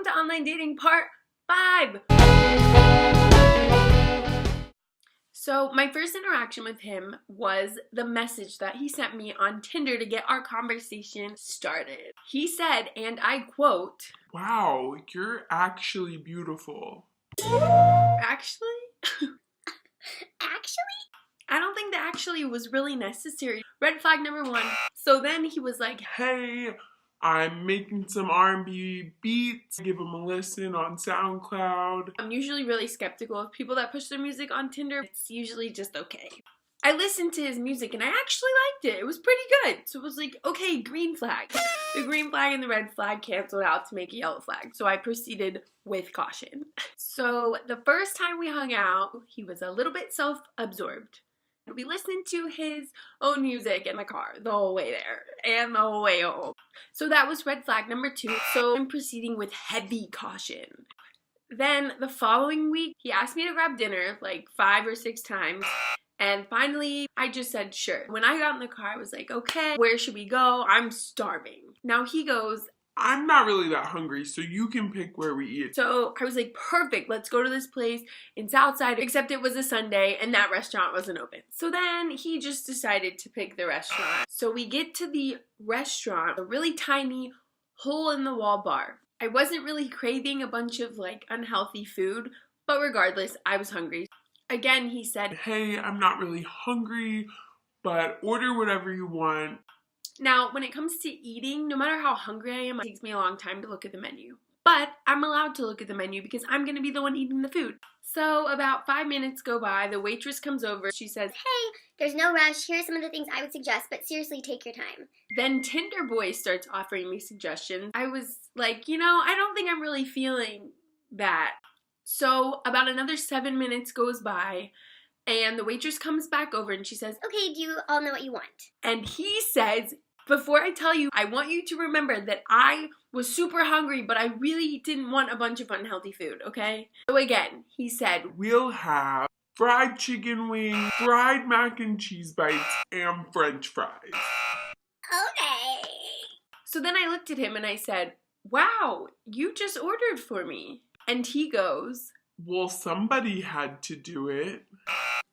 welcome to Online Dating Part 5. So my first interaction with him was the message that he sent me on Tinder to get our conversation started. He said, and I quote, "Wow, you're actually beautiful." Actually? Actually? I don't think that actually was really necessary. Red flag number 1. So then he was like, "Hey, I'm making some R&B beats. Give them a listen on SoundCloud." I'm usually really skeptical of people that push their music on Tinder. It's usually just okay. I listened to his music and I actually liked it. It was pretty good. So it was like, okay, green flag. The green flag and the red flag canceled out to make a yellow flag. So I proceeded with caution. So the first time we hung out, he was a little bit self-absorbed. We listened to his own music in the car the whole way there and the whole way home. So that was red flag number 2. So I'm proceeding with heavy caution. Then the following week, he asked me to grab dinner like 5 or 6 times. And finally, I just said sure. When I got in the car, I was like, okay, where should we go? I'm starving. Now he goes, "I'm not really that hungry, so you can pick where we eat." so I was like, perfect, let's go to this place in Southside, except it was a Sunday and that restaurant wasn't open. So then he just decided to pick the restaurant. So we get to the restaurant, a really tiny hole-in-the-wall bar. I wasn't really craving a bunch of like unhealthy food, but regardless, I was hungry. Again, he said, "Hey, I'm not really hungry, but order whatever you want." now, when it comes to eating, no matter how hungry I am, it takes me a long time to look at the menu. But I'm allowed to look at the menu because I'm going to be the one eating the food. So about 5 minutes go by, the waitress comes over, she says, Hey, there's no rush. Here are some of the things I would suggest, but seriously, take your time. Then Tinder Boy starts offering me suggestions. I was like, I don't think I'm really feeling that. So about another 7 minutes goes by, and the waitress comes back over and she says, Okay, do you all know what you want? and he says, before I tell you, I want you to remember that I was super hungry, but I really didn't want a bunch of unhealthy food, okay? So again, he said, "We'll have fried chicken wings, fried mac and cheese bites, and French fries." Okay. so then I looked at him and I said, wow, you just ordered for me. And he goes, "Well, somebody had to do it."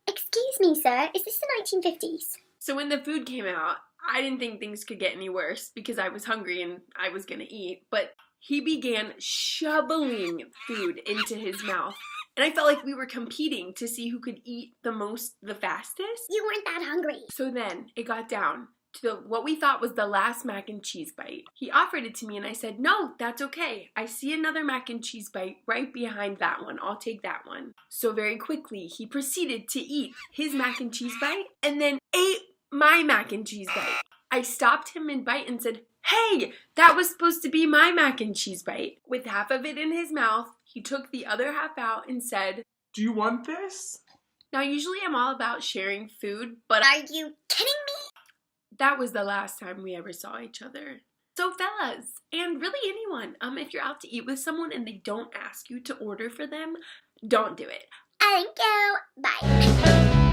Excuse me, sir. Is this the 1950s? so when the food came out, I didn't think things could get any worse because I was hungry and I was gonna eat, but he began shoveling food into his mouth. And I felt like we were competing to see who could eat the most, the fastest. You weren't that hungry. So then it got down to what we thought was the last mac and cheese bite. He offered it to me and I said, no, that's okay. I see another mac and cheese bite right behind that one. I'll take that one. So very quickly, he proceeded to eat his mac and cheese bite and then ate my mac and cheese bite. I stopped him mid-bite and said, hey, that was supposed to be my mac and cheese bite. With half of it in his mouth, he took the other half out and said, "Do you want this?" now usually I'm all about sharing food, but Are you kidding me? that was the last time we ever saw each other. So fellas, and really anyone, if you're out to eat with someone and they don't ask you to order for them, don't do it. Thank you. Bye.